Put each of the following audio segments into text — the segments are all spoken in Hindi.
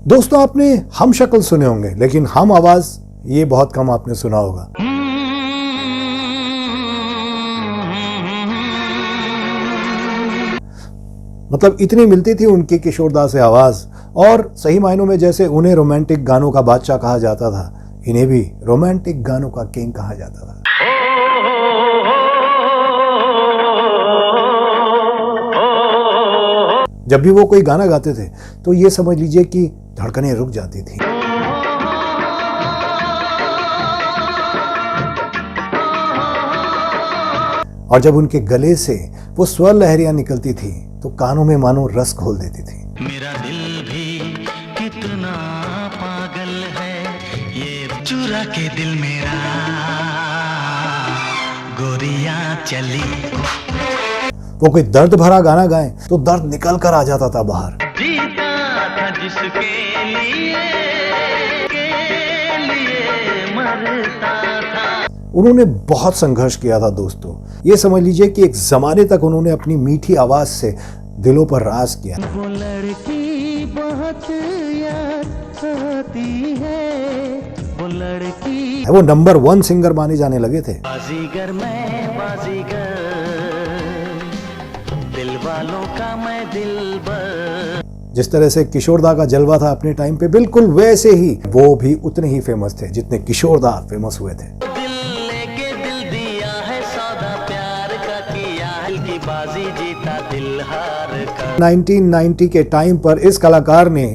दोस्तों, आपने हम शक्ल सुने होंगे, लेकिन हम आवाज ये बहुत कम आपने सुना होगा। मतलब इतनी मिलती थी उनकी किशोरदा से आवाज, और सही मायनों में जैसे उन्हें रोमांटिक गानों का बादशाह कहा जाता था, इन्हें भी रोमांटिक गानों का किंग कहा जाता था। जब भी वो कोई गाना गाते थे तो ये समझ लीजिए कि धड़कनें रुक जाती थी। और जब उनके गले से वो स्वर लहरियां निकलती थी तो कानों में मानो रस घोल देती थी। मेरा दिल भी कितना पागल है, ये चुरा के दिल मेरा गोरियां चली। वो कोई दर्द भरा गाना गाएं तो दर्द निकल कर आ जाता था बाहर। जीता था जिसके लिए मरता था। उन्होंने बहुत संघर्ष किया था दोस्तों। ये समझ लीजिए कि एक जमाने तक उन्होंने अपनी मीठी आवाज से दिलों पर राज किया। वो लड़की बहुत याद आती है, वो लड़की। वो नंबर 1 सिंगर माने जाने लगे थे। बाजीगर मैं बाजीगर, दिल वालों का मैं दिलबर। जिस तरह से किशोरदा का जलवा था अपने टाइम पे, बिल्कुल वैसे ही वो भी उतने ही फेमस थे जितने किशोरदा फेमस हुए थे। दिल लेके दिल दिया है सौदा प्यार का किया, हल्की बाजी जीता दिल हार का। 1990 के टाइम पर इस कलाकार ने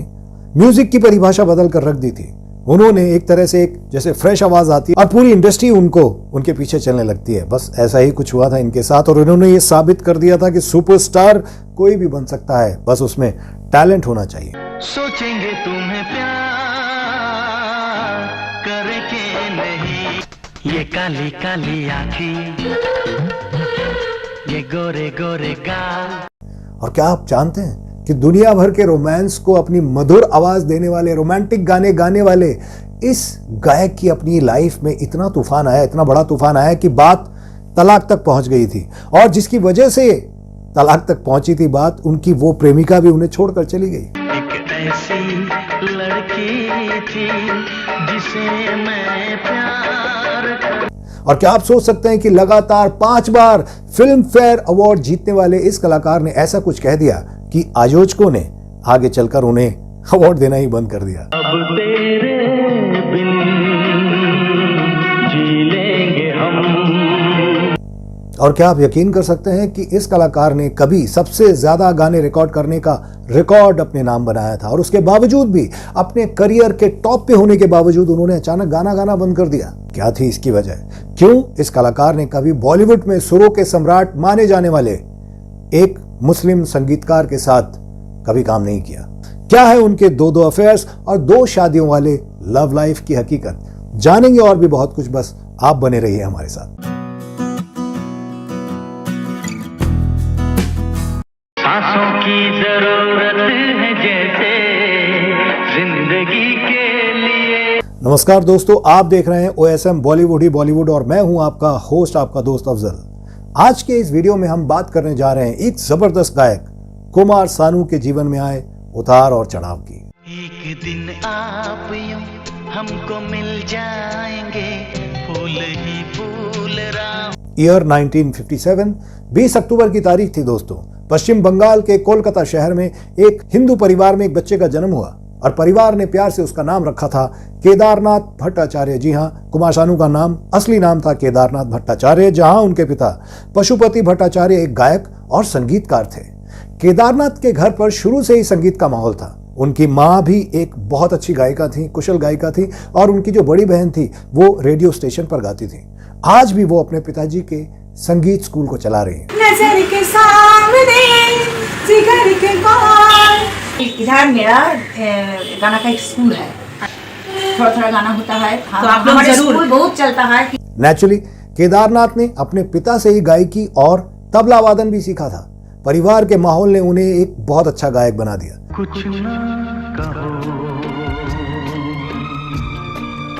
म्यूजिक की परिभाषा बदल कर रख दी थी। उन्होंने एक तरह से एक जैसे फ्रेश आवाज आती है और पूरी इंडस्ट्री उनके पीछे चलने लगती है। बस ऐसा ही कुछ हुआ था इनके साथ, और उन्होंने ये साबित कर दिया था कि सुपरस्टार कोई भी बन सकता है, बस उसमें टैलेंट होना चाहिए। सोचेंगे तुम्हें प्यार करे के नहीं, ये काली काली आँखें, ये गोरे गोरे गाल। और क्या आप जानते हैं कि दुनिया भर के रोमांस को अपनी मधुर आवाज देने वाले, रोमांटिक गाने गाने वाले इस गायक की अपनी लाइफ में इतना तूफान आया, इतना बड़ा तूफान आया कि बात तलाक तक पहुंच गई थी। और जिसकी वजह से तलाक तक पहुंची थी बात, उनकी वो प्रेमिका भी उन्हें छोड़कर चली गई। एक ऐसी लड़की थी जिसे मैं प्यार कर। और क्या आप सोच सकते हैं कि लगातार 5 बार फिल्म फेयर अवार्ड जीतने वाले इस कलाकार ने ऐसा कुछ कह दिया कि आयोजकों ने आगे चलकर उन्हें अवार्ड देना ही बंद कर दिया। अब तेरे बिन जी लेंगे हम। और क्या आप यकीन कर सकते हैं कि इस कलाकार ने कभी सबसे ज्यादा गाने रिकॉर्ड करने का रिकॉर्ड अपने नाम बनाया था, और उसके बावजूद भी, अपने करियर के टॉप पे होने के बावजूद, उन्होंने अचानक गाना गाना बंद कर दिया। क्या थी इसकी वजह? क्यों इस कलाकार ने कभी बॉलीवुड में सुरों के सम्राट माने जाने वाले एक मुस्लिम संगीतकार के साथ कभी काम नहीं किया? क्या है उनके 2 अफेयर्स और 2 शादियों वाले लव लाइफ की हकीकत? जानेंगे और भी बहुत कुछ, बस आप बने रहिए हमारे साथ। सांसों की जरूरत है जैसे जिंदगी के लिए। नमस्कार दोस्तों, आप देख रहे हैं OSM बॉलीवुड ही बॉलीवुड, और मैं हूं आपका होस्ट, आपका दोस्त अफजल। आज के इस वीडियो में हम बात करने जा रहे हैं एक जबरदस्त गायक कुमार सानू के जीवन में आए उतार और चढ़ाव की। एक दिन आप यूं हमको मिल जाएंगे, फूल ही फूल राह। ईयर 1957, 20 अक्टूबर की तारीख थी दोस्तों। पश्चिम बंगाल के कोलकाता शहर में एक हिंदू परिवार में एक बच्चे का जन्म हुआ, और परिवार ने प्यार से उसका नाम रखा था केदारनाथ भट्टाचार्य। जी हां, कुमार सानू का नाम, असली नाम था केदारनाथ भट्टाचार्य, जहां उनके पिता पशुपति भट्टाचार्य एक गायक और संगीतकार थे। केदारनाथ के घर पर शुरू से ही संगीत का माहौल था। उनकी माँ भी एक बहुत अच्छी गायिका थी, कुशल गायिका थी, और उनकी जो बड़ी बहन थी वो रेडियो स्टेशन पर गाती थी। आज भी वो अपने पिताजी के संगीत स्कूल को चला रही हैं। नजर के सामने, जिगर के पार। इधर मेरा गाना का एक स्कूल है, थोड़ा थोड़ा गाना होता है। हाँ, तो आप लोग जरूर, स्कूल बहुत चलता है। नेचुरली केदारनाथ ने अपने पिता से ही गायकी और तबला वादन भी सीखा था। परिवार के माहौल ने उन्हें एक बहुत अच्छा गायक बना दिया। कुछ ना कहो,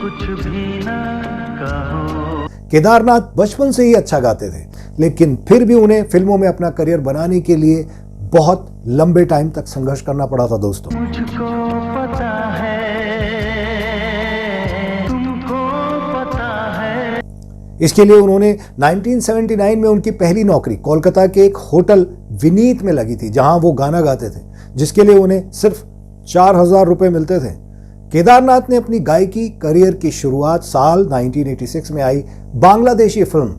कुछ भी ना कहो। केदारनाथ बचपन से ही अच्छा गाते थे, लेकिन फिर भी उन्हें फिल्मों में अपना करियर बनाने के लिए बहुत लंबे टाइम तक संघर्ष करना पड़ा था दोस्तों। मुझको पता है, तुमको पता है। इसके लिए उन्होंने 1979 में उनकी पहली नौकरी कोलकाता के एक होटल विनीत में लगी थी, जहां वो गाना गाते थे, जिसके लिए उन्हें सिर्फ 4000 रुपए मिलते थे। केदारनाथ ने अपनी गायकी करियर की शुरुआत साल 1986 में आई बांग्लादेशी फिल्म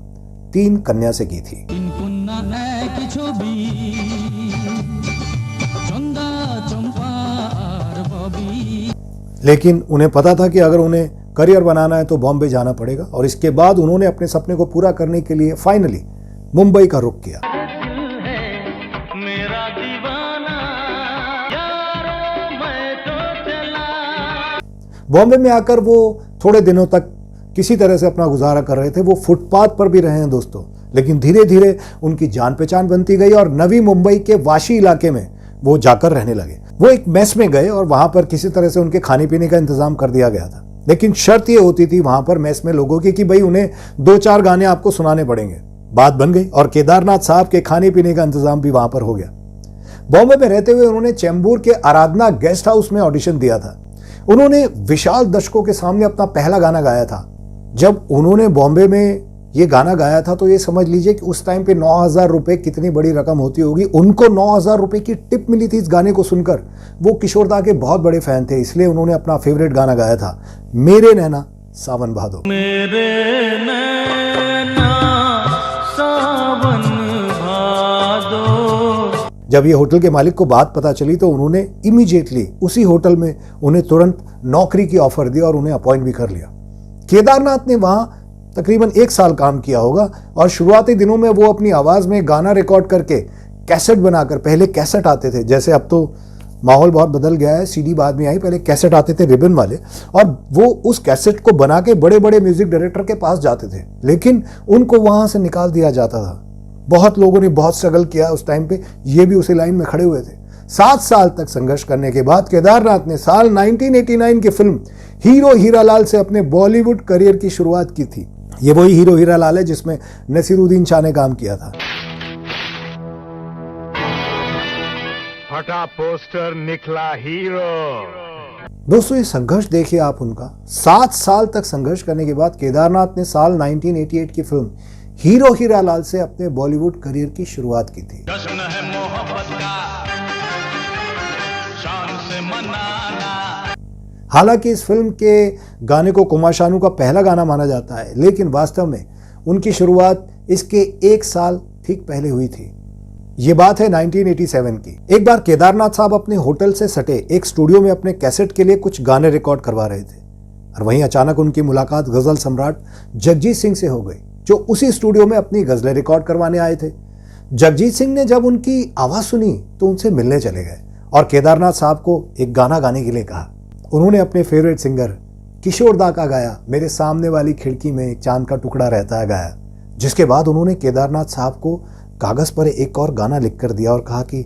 3 कन्या से की थी। लेकिन उन्हें पता था कि अगर उन्हें करियर बनाना है तो बॉम्बे जाना पड़ेगा, और इसके बाद उन्होंने अपने सपने को पूरा करने के लिए फाइनली मुंबई का रुख किया। मेरा दीवाना यारो मैं तो चला। बॉम्बे में आकर वो थोड़े दिनों तक किसी तरह से अपना गुजारा कर रहे थे। वो फुटपाथ पर भी रहे हैं दोस्तों, लेकिन धीरे धीरे उनकी जान पहचान बनती गई और नवी मुंबई के वाशी इलाके में वो जाकर रहने लगे। वो एक मेस में गए और वहां पर किसी तरह से उनके खाने पीने का इंतजाम कर दिया गया था, लेकिन शर्त ये होती थी वहां पर मेस में लोगों की कि भाई उन्हें 2-4 गाने आपको सुनाने पड़ेंगे। बात बन गई और केदारनाथ साहब के खाने पीने का इंतजाम भी वहां पर हो गया। बॉम्बे में रहते हुए उन्होंने चेंबूर के आराधना गेस्ट हाउस में ऑडिशन दिया था। उन्होंने विशाल दर्शकों के सामने अपना पहला गाना गाया था। जब उन्होंने बॉम्बे में ये गाना गाया था तो ये समझ लीजिए कि उस टाइम पे 9000 रुपए कितनी बड़ी रकम होती होगी। उनको 9000 रुपए की टिप मिली थी इस गाने को सुनकर। वो किशोर दा के बहुत बड़े फैन थे, इसलिए उन्होंने अपना फेवरेट गाना गाया था, मेरे नैना सावन भादो। मेरे नैना सावन भादो। जब ये होटल के मालिक को बात पता चली तो उन्होंने इमीडिएटली उसी होटल में उन्हें तुरंत नौकरी की ऑफर दी और उन्हें अपॉइंट भी कर लिया। केदारनाथ ने वहां तकरीबन 1 साल काम किया होगा और शुरुआती दिनों में वो अपनी आवाज में गाना रिकॉर्ड करके कैसेट बनाकर, पहले कैसेट आते थे, जैसे अब तो माहौल बहुत बदल गया है, सीडी बाद में आई, पहले कैसेट आते थे रिबन वाले, और वो उस कैसेट को बना के बड़े बड़े म्यूजिक डायरेक्टर के पास जाते थे, लेकिन उनको वहां से निकाल दिया जाता था। बहुत लोगों ने बहुत स्ट्रगल किया उस टाइम पे, ये भी उसी लाइन में खड़े हुए थे। 7 साल तक संघर्ष करने के बाद केदारनाथ ने साल 1989 की फिल्म हीरो हीरालाल से अपने बॉलीवुड करियर की शुरुआत की थी। ये वही हीरो हीरालाल है जिसमें नसीरुद्दीन शाह ने काम किया था। फटा पोस्टर निकला हीरो। दोस्तों ये संघर्ष देखिए आप उनका। 7 साल तक संघर्ष करने के बाद केदारनाथ ने साल 1988 की फिल्म हीरो हीरालाल से अपने बॉलीवुड करियर की शुरुआत की थी। जश्न है मोहब्बत का, शान से मनाना। हालांकि इस फिल्म के गाने को कुमार शानू का पहला गाना माना जाता है, लेकिन वास्तव में उनकी शुरुआत इसके 1 साल ठीक पहले हुई थी। ये बात है 1987 की। एक बार केदारनाथ साहब अपने होटल से सटे एक स्टूडियो में अपने कैसेट के लिए कुछ गाने रिकॉर्ड करवा रहे थे और वहीं अचानक उनकी मुलाकात गजल सम्राट जगजीत सिंह से हो गई, जो उसी स्टूडियो में अपनी गजलें रिकॉर्ड करवाने आए थे। जगजीत सिंह ने जब उनकी आवाज सुनी तो उनसे मिलने चले गए और केदारनाथ साहब को एक गाना गाने के लिए कहा। उन्होंने अपने फेवरेट सिंगर किशोर दा का गाया, मेरे सामने वाली खिड़की में एक चांद का टुकड़ा रहता है गाया, जिसके बाद उन्होंने केदारनाथ साहब को कागज पर एक और गाना लिख कर दिया और कहा कि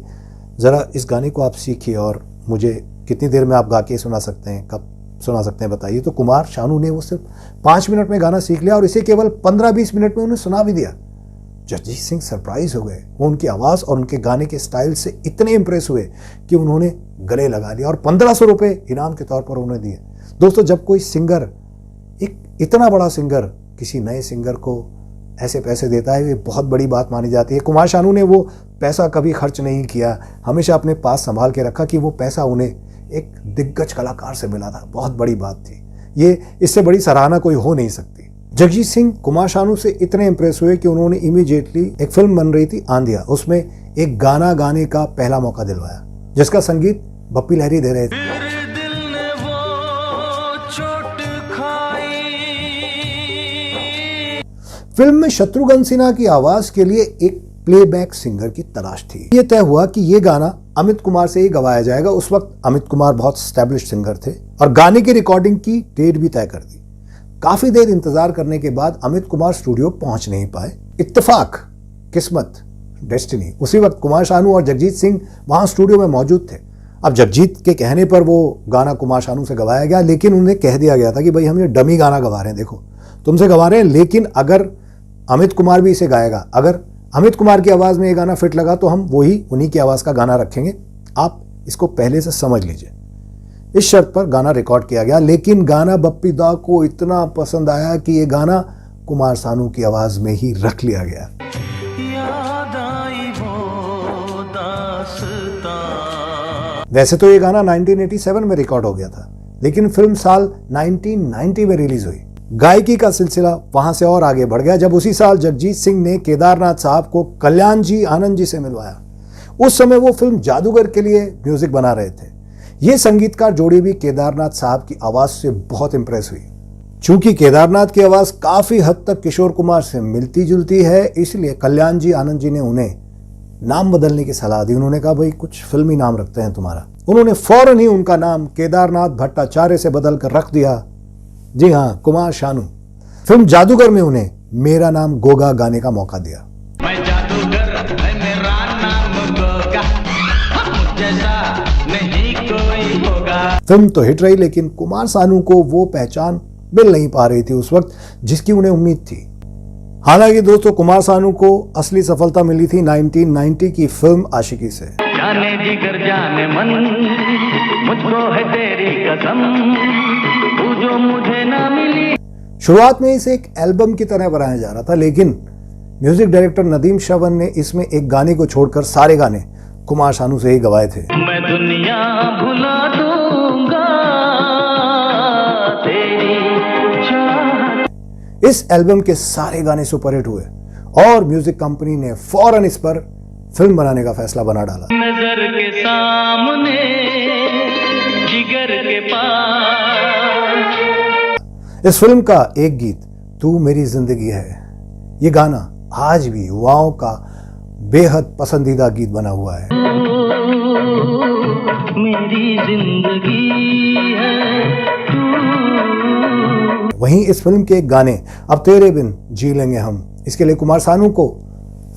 जरा इस गाने को आप सीखिए और मुझे कितनी देर में आप गा के सुना सकते हैं, कब सुना सकते हैं बताइए। तो कुमार शानू ने वो सिर्फ 5 मिनट में गाना सीख लिया और इसे केवल 15-20 मिनट में उन्हें सुना भी दिया। जगजीत सिंह सरप्राइज हो गए। वो उनकी आवाज और उनके गाने के स्टाइल से इतने इंप्रेस हुए कि उन्होंने गले लगा लिया और 1500 रुपए इनाम के तौर पर उन्हें दिए। दोस्तों जब कोई सिंगर, एक इतना बड़ा सिंगर किसी नए सिंगर को ऐसे पैसे देता है, ये बहुत बड़ी बात मानी जाती है। कुमार शानू ने वो पैसा कभी खर्च नहीं किया, हमेशा अपने पास संभाल के रखा कि वो पैसा उन्हें एक दिग्गज कलाकार से मिला था। बहुत बड़ी बात थी ये, इससे बड़ी सराहना कोई हो नहीं सकती। जगजीत सिंह कुमार शानू से इतने इंप्रेस हुए कि उन्होंने इमीडिएटली, एक फिल्म बन रही थी आंधिया, उसमें एक गाना गाने का पहला मौका दिलवाया, जिसका संगीत बप्पी लहरी दे रहे थे। दिल ने वो चोट खाई। फिल्म में शत्रुघ्न सिन्हा की आवाज के लिए एक प्लेबैक सिंगर की तलाश थी। ये तय हुआ कि ये गाना अमित कुमार से ही गवाया जाएगा। उस वक्त अमित कुमार बहुत एस्टैब्लिश्ड सिंगर थे और गाने की रिकॉर्डिंग की डेट भी तय कर दी। काफी देर इंतजार करने के बाद अमित कुमार स्टूडियो पहुंच नहीं पाए। इत्तेफाक, किस्मत, डेस्टिनी, उसी वक्त कुमार शानू और जगजीत सिंह वहां स्टूडियो में मौजूद थे। अब जगजीत के कहने पर वो गाना कुमार शानू से गवाया गया, लेकिन उन्हें कह दिया गया था कि भाई हम ये डमी गाना गवा रहे हैं, देखो तुमसे गवा रहे हैं, लेकिन अगर अमित कुमार भी इसे गाएगा, अगर अमित कुमार की आवाज में ये गाना फिट लगा तो हम उन्हीं की आवाज का गाना रखेंगे। आप इसको पहले से समझ लीजिए। इस शर्त पर गाना रिकॉर्ड किया गया, लेकिन गाना बप्पी दा को इतना पसंद आया कि ये गाना कुमार सानू की आवाज में ही रख लिया गया। वैसे तो ये गाना 1987 में रिकॉर्ड हो गया था, लेकिन फिल्म साल 1990 में रिलीज हुई। गायकी का सिलसिला वहां से और आगे बढ़ गया जब उसी साल जगजीत सिंह ने केदारनाथ साहब को कल्याण जी आनंद जी से मिलवाया। उस समय वो फिल्म जादूगर के लिए म्यूजिक बना रहे थे। ये संगीतकार जोड़ी भी केदारनाथ साहब की आवाज से बहुत इंप्रेस हुई। चूंकि केदारनाथ की आवाज काफी हद तक किशोर कुमार से मिलती जुलती है, इसलिए कल्याण जी आनंद जी ने उन्हें नाम बदलने की सलाह दी। उन्होंने कहा भाई कुछ फिल्मी नाम रखते हैं तुम्हारा। उन्होंने फौरन ही उनका नाम केदारनाथ भट्टाचार्य से बदलकर रख दिया, जी हाँ, कुमार शानू। फिल्म जादूगर में उन्हें मेरा नाम गोगा गाने का मौका दिया। मैं जादूगर, मेरा नाम गोगा, जैसा नहीं कोई होगा। फिल्म तो हिट रही, लेकिन कुमार सानू को वो पहचान मिल नहीं पा रही थी उस वक्त जिसकी उन्हें उम्मीद थी। हालांकि दोस्तों, कुमार सानू को असली सफलता मिली थी 1990 की फिल्म आशिकी से। जाने जिगर जाने मन, मुझको है तेरी कसम, तू जो मुझे ना मिली। शुरुआत में इसे एक एल्बम की तरह बनाया जा रहा था, लेकिन म्यूजिक डायरेक्टर नदीम श्रवण ने इसमें एक गाने को छोड़कर सारे गाने कुमार सानू से ही गवाए थे। मैं दुनिया भुला दूंगा तेरी चाहत। इस एल्बम के सारे गाने सुपरहिट हुए और म्यूजिक कंपनी ने फौरन इस पर फिल्म बनाने का फैसला बना डाला। नजर के सामने, जिगर के पास। इस फिल्म का एक गीत तू मेरी जिंदगी है, ये गाना आज भी युवाओं का बेहद पसंदीदा गीत बना हुआ है। मेरी जिंदगी है तू। वहीं इस फिल्म के एक गाने अब तेरे बिन जी लेंगे हम, इसके लिए कुमार सानू को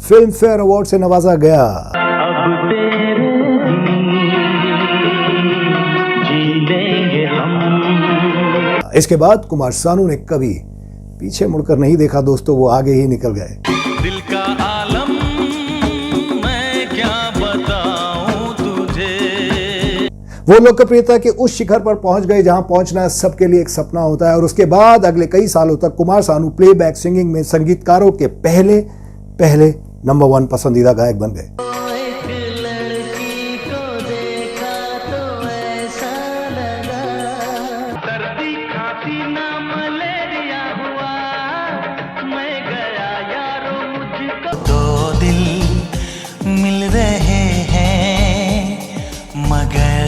फिल्म फेयर अवार्ड से नवाजा गया। अब तेरे बिन जी लेंगे हम। इसके बाद कुमार सानू ने कभी पीछे मुड़कर नहीं देखा दोस्तों, वो आगे ही निकल गए। दिल का आलम मैं क्या बताऊं तुझे। वो लोकप्रियता के उस शिखर पर पहुंच गए जहां पहुंचना सबके लिए एक सपना होता है, और उसके बाद अगले कई सालों तक कुमार सानू प्लेबैक सिंगिंग में संगीतकारों के पहले नंबर 1 पसंदीदा गायक बन गए। एक लड़की को देखा तो ऐसा लगा, सर्दी खांसी ना मलेरिया हुआ, मैं गया यारो मुझको। दो दिल मिल रहे हैं मगर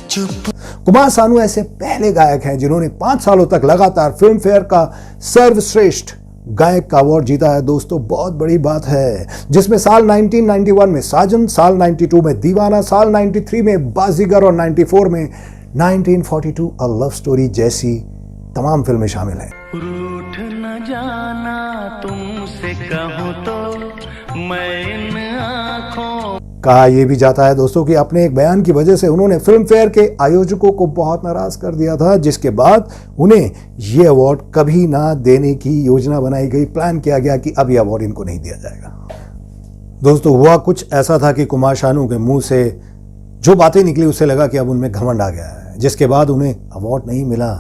चुप। कुमार सानू ऐसे पहले गायक हैं जिन्होंने 5 सालों तक लगातार फिल्म फेयर का सर्वश्रेष्ठ गायक का अवार्ड जीता है दोस्तों। बहुत बड़ी बात है, जिसमें साल 1991 में साजन, साल 92 में दीवाना, साल 93 में बाजीगर और 94 में 1942 अ लव स्टोरी जैसी तमाम फिल्में शामिल हैं। रूठ न जाना तुमसे कहूं तो मैं इन आंखों। कहा यह भी जाता है दोस्तों कि अपने एक बयान की वजह से उन्होंने फिल्म फेयर के आयोजकों को बहुत नाराज कर दिया था, जिसके बाद उन्हें यह अवार्ड कभी ना देने की योजना बनाई गई। प्लान किया गया कि अब यह अवार्ड इनको नहीं दिया जाएगा। दोस्तों, हुआ कुछ ऐसा था कि कुमार सानू के मुंह से जो बातें निकली उससे लगा कि अब उनमें घमंड आ गया है, जिसके बाद उन्हें अवार्ड नहीं मिला।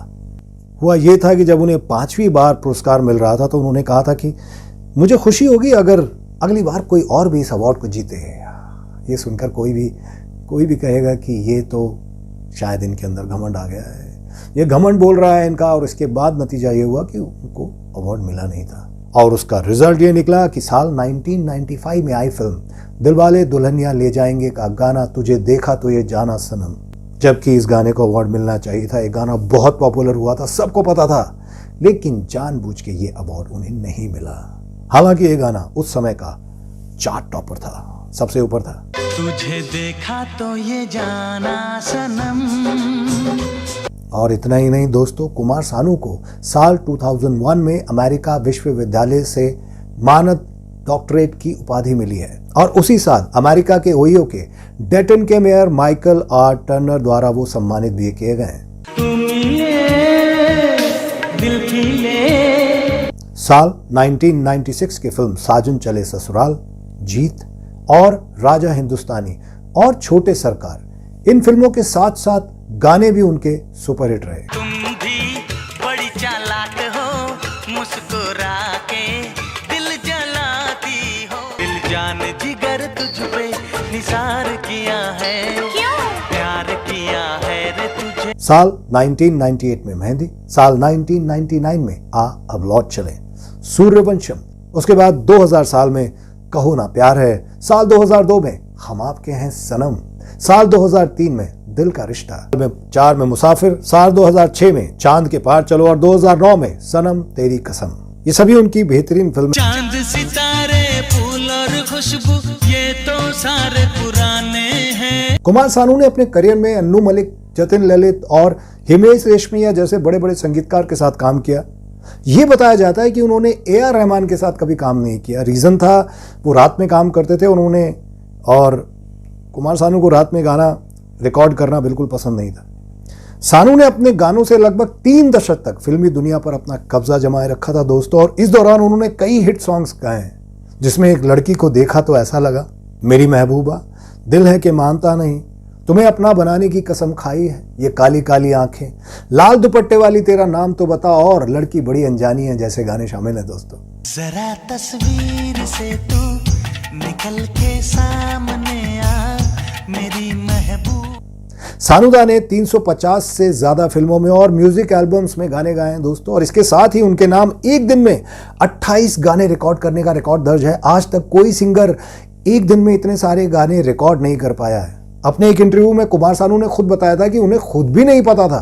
हुआ यह था कि जब उन्हें 5वीं बार पुरस्कार मिल रहा था तो उन्होंने कहा था कि मुझे खुशी होगी अगर अगली बार कोई और भी इस अवार्ड को जीते। ये सुनकर कोई भी कहेगा कि ये तो शायद इनके अंदर घमंड आ गया है, ये घमंड बोल रहा है इनका। और इसके बाद नतीजा ये हुआ कि उनको अवार्ड मिला नहीं था, और उसका रिजल्ट ये निकला कि साल 1995 में आई फिल्म दिलवाले दुल्हनिया ले जाएंगे का गाना तुझे देखा तो ये जाना सनम, जबकि इस गाने को अवार्ड मिलना चाहिए था। ये गाना बहुत पॉपुलर हुआ था, सबको पता था, लेकिन जानबूझ के ये अवार्ड उन्हें नहीं मिला। हालांकि ये गाना उस समय का चार्ट टॉपर था, सबसे ऊपर था। तुझे देखा तो ये जाना सनम। और इतना ही नहीं दोस्तों, कुमार सानू को साल 2001 में अमेरिका विश्वविद्यालय से मानद डॉक्टरेट की उपाधि मिली है, और उसी साल अमेरिका के ओहियो के डेटन के मेयर माइकल आर टर्नर द्वारा वो सम्मानित भी किए गए। साल 1996 की फिल्म साजन चले ससुराल, जीत और राजा हिंदुस्तानी और छोटे सरकार, इन फिल्मों के साथ साथ गाने भी उनके सुपरहिट रहे। तुम भी बड़ी चालाक हो, मुस्कुरा के दिल जलाती हो, दिल जान जिगर तुझ पे निसार किया है, क्यों प्यार किया है रे तुझे। साल 1998 में मेहंदी, साल 1999 में आ अब लौट चले, सूर्यवंशम, उसके बाद 2000 साल में कहो ना प्यार है, साल 2002 में हम आपके हैं सनम, साल 2003 में दिल का रिश्ता, 2004 में मुसाफिर, साल 2006 में चांद के पार चलो और 2009 में सनम तेरी कसम। ये सभी उनकी बेहतरीन फिल्म। चांद सितारे फूल और खुशबू ये तो सारे पुराने हैं। कुमार सानू ने अपने करियर में अन्नू मलिक, जतिन ललित और हिमेश रेशमिया जैसे बड़े बड़े संगीतकार के साथ काम किया। ये बताया जाता है कि उन्होंने AR रहमान के साथ कभी काम नहीं किया। रीजन था वो रात में काम करते थे उन्होंने, और कुमार सानू को रात में गाना रिकॉर्ड करना बिल्कुल पसंद नहीं था। सानू ने अपने गानों से लगभग 3 दशक तक फिल्मी दुनिया पर अपना कब्जा जमाए रखा था दोस्तों, और इस दौरान उन्होंने कई हिट सॉन्ग्स गाए हैं, जिसमें एक लड़की को देखा तो ऐसा लगा, मेरी महबूबा, दिल है कि मानता नहीं, तुम्हें अपना बनाने की कसम खाई है, ये काली काली आंखें, लाल दुपट्टे वाली तेरा नाम तो बता और लड़की बड़ी अनजानी है जैसे गाने शामिल हैं दोस्तों। जरा तस्वीर से तू निकल के सामने आ मेरी महबूब। सानूदा ने 350 से ज्यादा फिल्मों में और म्यूजिक एल्बम्स में गाने गाए हैं दोस्तों, और इसके साथ ही उनके नाम एक दिन में 28 गाने रिकॉर्ड करने का रिकॉर्ड दर्ज है। आज तक कोई सिंगर एक दिन में इतने सारे गाने रिकॉर्ड नहीं कर पाया है। अपने एक इंटरव्यू में कुमार सानू ने खुद बताया था कि उन्हें खुद भी नहीं पता था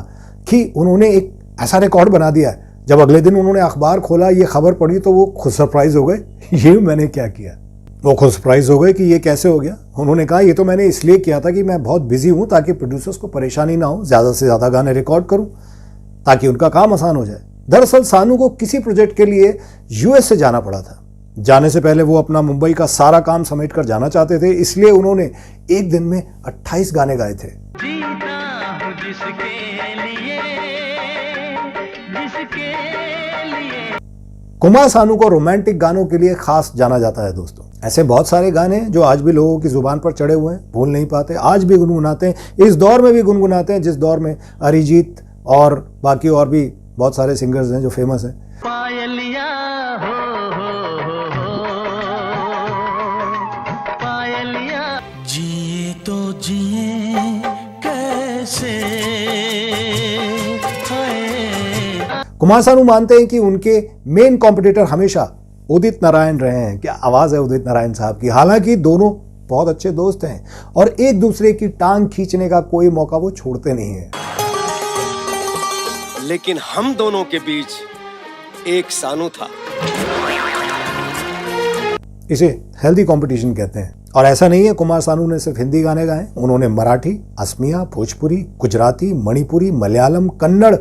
कि उन्होंने एक ऐसा रिकॉर्ड बना दिया है। जब अगले दिन उन्होंने अखबार खोला, ये खबर पढ़ी, तो वो खुद सरप्राइज हो गए, ये मैंने क्या किया। वो खुद सरप्राइज हो गए कि ये कैसे हो गया। उन्होंने कहा ये तो मैंने इसलिए किया था कि मैं बहुत बिजी हूं ताकि प्रोड्यूसर्स को परेशानी ना हो, ज्यादा से ज्यादा गाने रिकॉर्ड करूं ताकि उनका काम आसान हो जाए। दरअसल सानू को किसी प्रोजेक्ट के लिए US से जाना पड़ा था। जाने से पहले वो अपना मुंबई का सारा काम समेट कर जाना चाहते थे, इसलिए उन्होंने एक दिन में 28 गाने गाए थे। जीता हूँ जिसके लिए, जिसके लिए। कुमार सानू को रोमांटिक गानों के लिए खास जाना जाता है दोस्तों। ऐसे बहुत सारे गाने जो आज भी लोगों की जुबान पर चढ़े हुए हैं, भूल नहीं पाते, आज भी गुनगुनाते हैं, इस दौर में भी गुनगुनाते हैं जिस दौर में अरिजीत और बाकी और भी बहुत सारे सिंगर्स हैं जो फेमस हैं। पायलिया हो पायलिया, जिए तो जिए कैसे। कुमार सानू मानते हैं कि उनके मेन कॉम्पिटिटर हमेशा उदित नारायण रहे हैं। क्या आवाज है उदित नारायण साहब की। हालांकि दोनों बहुत अच्छे दोस्त हैं और एक दूसरे की टांग खींचने का कोई मौका वो छोड़ते नहीं है। लेकिन हम दोनों के बीच एक सानू था। इसे हेल्दी कंपटीशन कहते हैं। और ऐसा नहीं है कुमार सानू ने सिर्फ हिंदी गाने गाए, उन्होंने मराठी, असमिया, भोजपुरी, गुजराती, मणिपुरी, मलयालम, कन्नड़,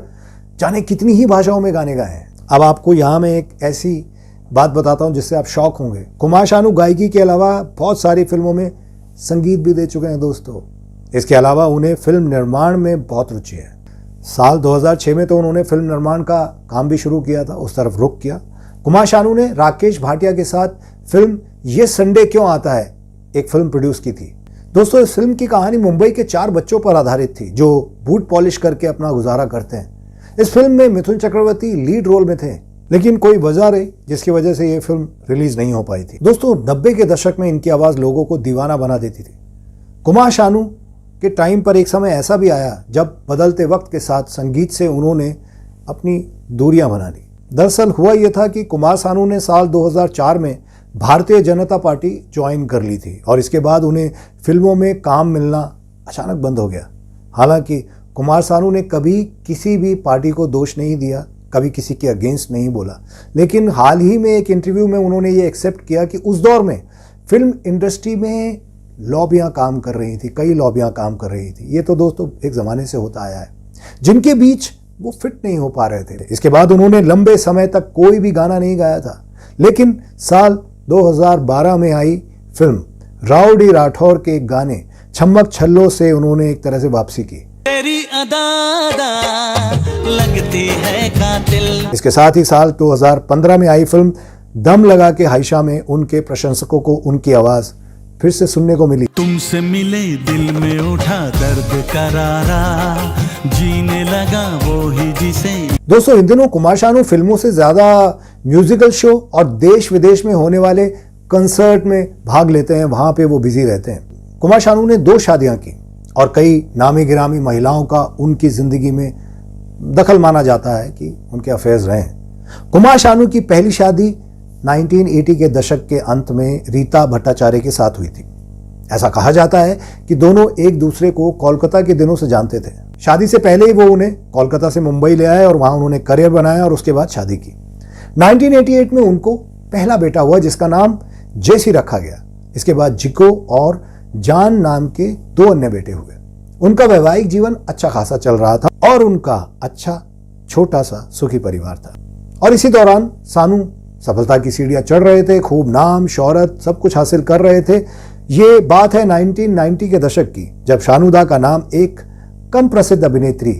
जाने कितनी ही भाषाओं में गाने गाए हैं। अब आपको यहाँ मैं एक ऐसी बात बताता हूँ जिससे आप शॉक होंगे। कुमार सानू गायकी के अलावा बहुत सारी फिल्मों में संगीत भी दे चुके हैं दोस्तों। इसके अलावा उन्हें फिल्म निर्माण में बहुत रुचि है। साल 2006 में तो उन्होंने फिल्म निर्माण का काम भी शुरू किया था, उस तरफ रुख किया। कुमार सानू ने राकेश भाटिया के साथ फिल्म ये संडे क्यों आता है एक फिल्म प्रोड्यूस की थी दोस्तों। इस फिल्म की कहानी मुंबई के 4 बच्चों पर आधारित थी जो बूट पॉलिश करके अपना गुजारा करते हैं। इस फिल्म में मिथुन चक्रवर्ती लीड रोल में थे, लेकिन कोई वजह रही जिसकी वजह से ये फिल्म रिलीज नहीं हो पाई थी दोस्तों। 90 के दशक में इनकी आवाज लोगों को दीवाना बना देती थी। कुमार सानू के टाइम पर एक समय ऐसा भी आया जब बदलते वक्त के साथ संगीत से उन्होंने अपनी दूरियां बना ली। दरअसल हुआ यह था कि कुमार सानू ने साल 2004 में भारतीय जनता पार्टी ज्वाइन कर ली थी और इसके बाद उन्हें फिल्मों में काम मिलना अचानक बंद हो गया। हालांकि कुमार सानू ने कभी किसी भी पार्टी को दोष नहीं दिया, कभी किसी के अगेंस्ट नहीं बोला, लेकिन हाल ही में एक इंटरव्यू में उन्होंने ये एक्सेप्ट किया कि उस दौर में फिल्म इंडस्ट्री में लॉबियां काम कर रही थी, कई लॉबियां काम कर रही थी। ये तो दोस्तों एक ज़माने से होता आया है, जिनके बीच वो फिट नहीं हो पा रहे थे। इसके बाद उन्होंने लंबे समय तक कोई भी गाना नहीं गाया था, लेकिन साल 2012 में आई फिल्म राउडी राठौर के गाने छम्मक छल्लो से उन्होंने एक तरह से वापसी की। तेरी अदा लगती है कातिल। इसके साथ ही साल 2015 में आई फिल्म दम लगा के हाइशा में उनके प्रशंसकों को उनकी आवाज फिर से सुनने को मिली। तुमसे मिले दिल में उठा दर्द करारा, जीने लगा वो ही जिसे। दोस्तों, इन दिनों कुमार शानू फिल्मों से ज्यादा म्यूजिकल शो और देश विदेश में होने वाले कंसर्ट में भाग लेते हैं, वहां पे वो बिजी रहते हैं। कुमार शानू ने 2 शादियां की और कई नामी गिरामी महिलाओं का उनकी जिंदगी में दखल माना जाता है कि उनके अफेयर्स रहे हैं। कुमार शानू की पहली शादी 1980 के दशक के अंत में रीता भट्टाचार्य के साथ हुई थी। ऐसा कहा जाता है कि दोनों एक दूसरे को कोलकाता के दिनों से जानते थे। शादी से पहले ही वो उन्हें कोलकाता से मुंबई ले आए और वहां उन्होंने करियर बनाया और उसके बाद शादी की। 1988 में उनको पहला बेटा हुआ जिसका नाम जेसी रखा गया। इसके बाद जिको और जान नाम के 2 अन्य बेटे हुए। उनका वैवाहिक जीवन अच्छा खासा चल रहा था और उनका अच्छा छोटा सा सुखी परिवार था। और इसी दौरान सानू सफलता की सीढ़ियां चढ़ रहे थे, खूब नाम शौहरत सब कुछ हासिल कर रहे थे। ये बात है 1990 के दशक की, जब शानूदा का नाम एक कम प्रसिद्ध अभिनेत्री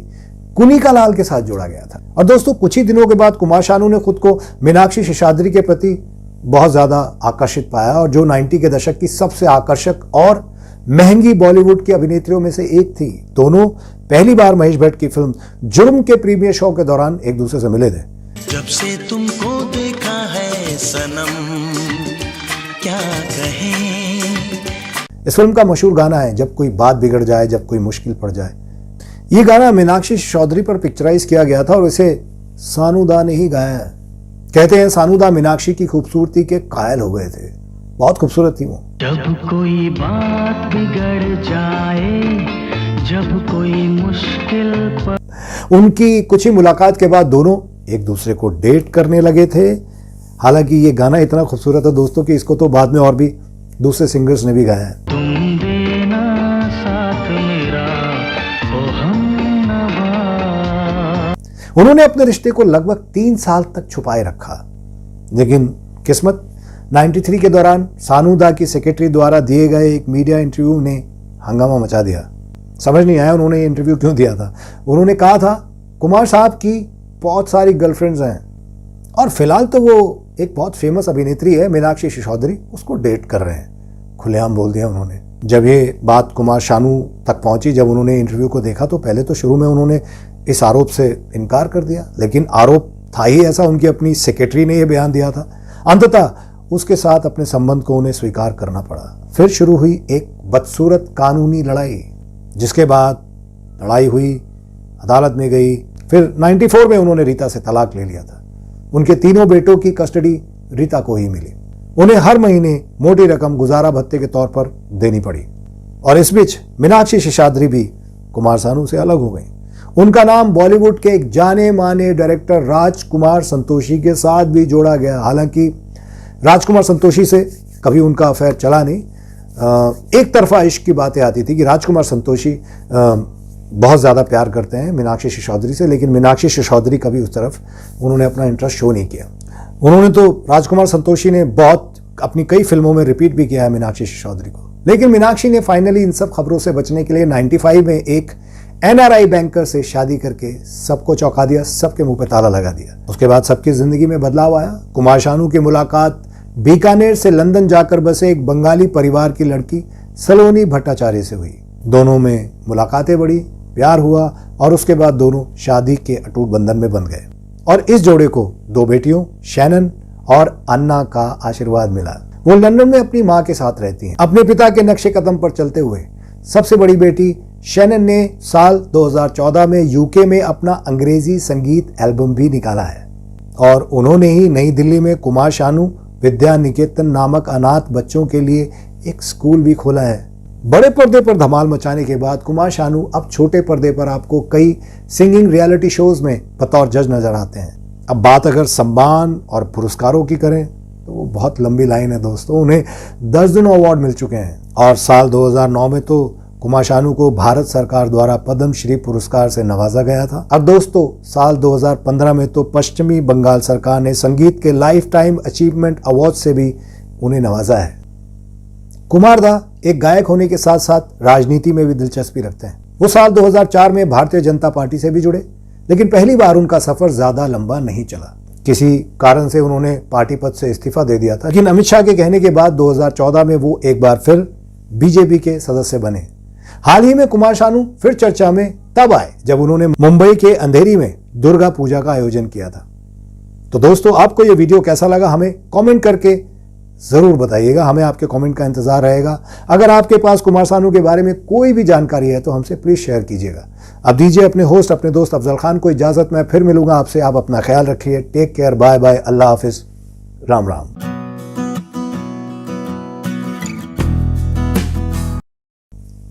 कुनिका लाल के साथ जोड़ा गया था। और दोस्तों, कुछ ही दिनों के बाद कुमार शानू ने खुद को मीनाक्षी शेषाद्री के प्रति बहुत ज्यादा आकर्षित पाया और जो 90 के दशक की सबसे आकर्षक और महंगी बॉलीवुड की अभिनेत्रियों में से एक थी। दोनों पहली बार महेश भट्ट की फिल्म जुर्म के प्रीमियर शो के दौरान एक दूसरे से मिले थे। जब से तुमको देखा है सनम, क्या कहें। इस फिल्म का मशहूर गाना है जब कोई बात बिगड़ जाए, जब कोई मुश्किल पड़ जाए। ये गाना मीनाक्षी चौधरी पर पिक्चराइज किया गया था और इसे सानूदा ने ही गाया है। कहते हैं सानूदा मीनाक्षी की खूबसूरती के कायल हो गए थे। बहुत खूबसूरत थी वो। जब कोई बात बिगड़ जाए, जब कोई मुश्किल पर। उनकी कुछ ही मुलाकात के बाद दोनों एक दूसरे को डेट करने लगे थे। हालांकि ये गाना इतना खूबसूरत है दोस्तों कि इसको तो बाद में और भी दूसरे सिंगर्स ने भी गाया है। तुम देना साथ मेरा, ओ हमनवा। उन्होंने अपने रिश्ते को लगभग 3 साल तक छुपाए रखा, लेकिन किस्मत 93 के दौरान सानूदा की सेक्रेटरी द्वारा दिए गए एक मीडिया इंटरव्यू ने हंगामा मचा दिया। समझ नहीं आया उन्होंने इंटरव्यू क्यों दिया था। उन्होंने कहा था कुमार साहब की बहुत सारी गर्लफ्रेंड्स हैं और फिलहाल तो वो एक बहुत फेमस अभिनेत्री है मीनाक्षी शेषाद्री, उसको डेट कर रहे हैं। खुलेआम बोल दिया उन्होंने। जब ये बात कुमार शानू तक पहुंची, जब उन्होंने इंटरव्यू को देखा तो पहले तो शुरू में उन्होंने इस आरोप से इनकार कर दिया, लेकिन आरोप था ही ऐसा, उनकी अपनी सेक्रेटरी ने यह बयान दिया था। अंततः उसके साथ अपने संबंध को उन्हें स्वीकार करना पड़ा। फिर शुरू हुई एक बदसूरत कानूनी लड़ाई, जिसके बाद लड़ाई हुई, अदालत में गई। फिर 94 में उन्होंने रीता से तलाक ले लिया था। उनके 3 बेटों की कस्टडी रीता को ही मिली। उन्हें हर महीने मोटी रकम गुजारा भत्ते के तौर पर देनी पड़ी। और इस बीच मीनाक्षी शेषाद्री भी कुमार शानू से अलग हो गई। उनका नाम बॉलीवुड के एक जाने माने डायरेक्टर राजकुमार संतोषी के साथ भी जोड़ा गया। हालांकि राजकुमार संतोषी से कभी उनका अफेयर चला नहीं। एक तरफा इश्क की बातें आती थी कि राजकुमार संतोषी बहुत ज़्यादा प्यार करते हैं मीनाक्षी शेषाद्री से, लेकिन मीनाक्षी शेषाद्री कभी उस तरफ उन्होंने अपना इंटरेस्ट शो नहीं किया। उन्होंने तो राजकुमार संतोषी ने बहुत अपनी कई फिल्मों में रिपीट भी किया है मीनाक्षी शेषाद्री को। लेकिन मीनाक्षी ने फाइनली इन सब खबरों से बचने के लिए 95 में एक NRI बैंकर से शादी करके सबको चौंका दिया, सबके मुंह पे ताला लगा दिया। उसके बाद सबकी जिंदगी में बदलाव आया। कुमार शानू की मुलाकात बीकानेर से लंदन जाकर बसे एक बंगाली परिवार की लड़की सलोनी भट्टाचार्य से हुई। दोनों में मुलाकातें बढ़ी, प्यार हुआ और उसके बाद दोनों शादी के अटूट बंधन में बंध गए। और इस जोड़े को 2 बेटियों शैनन और अन्ना का आशीर्वाद मिला। वो लंदन में अपनी मां के साथ रहती हैं। अपने पिता के नक्शे कदम पर चलते हुए सबसे बड़ी बेटी शैनन ने साल 2014 में यूके में अपना अंग्रेजी संगीत एल्बम भी निकाला है। और उन्होंने ही नई दिल्ली में कुमार शानू विद्या निकेतन नामक अनाथ बच्चों के लिए एक स्कूल भी खोला है। बड़े पर्दे पर धमाल मचाने के बाद कुमार शानू अब छोटे पर्दे पर आपको कई सिंगिंग रियलिटी शोज में बतौर जज नजर आते हैं। अब बात अगर सम्मान और पुरस्कारों की करें तो वो बहुत लंबी लाइन है दोस्तों। उन्हें 10 अवार्ड मिल चुके हैं और साल 2009 में तो कुमार शानू को भारत सरकार द्वारा पद्म श्री पुरस्कार से नवाजा गया था। और दोस्तों साल 2015 में तो पश्चिमी बंगाल सरकार ने संगीत के लाइफ टाइम अचीवमेंट अवार्ड से भी उन्हें नवाजा है। कुमार दा एक गायक होने के साथ साथ राजनीति में भी दिलचस्पी रखते हैं। वो साल 2004 में भारतीय जनता पार्टी से भी जुड़े, लेकिन पहली बार उनका सफर ज्यादा लंबा नहीं चला। किसी कारण से उन्होंने पार्टी पद से इस्तीफा दे दिया था, लेकिन अमित शाह के कहने के बाद 2014 में वो एक बार फिर बीजेपी के सदस्य बने। हाल ही में कुमार शानू फिर चर्चा में तब आए जब उन्होंने मुंबई के अंधेरी में दुर्गा पूजा का आयोजन किया था। तो दोस्तों, आपको ये वीडियो कैसा लगा हमें कमेंट करके जरूर बताइएगा, हमें आपके कमेंट का इंतजार रहेगा। अगर आपके पास कुमार शानू के बारे में कोई भी जानकारी है तो हमसे प्लीज शेयर कीजिएगा। अब दीजिए अपने होस्ट अपने दोस्त अफजल खान को इजाजत। मैं फिर मिलूंगा आपसे। आप अपना ख्याल रखिए। टेक केयर, बाय बाय, अल्लाह हाफिज, राम राम।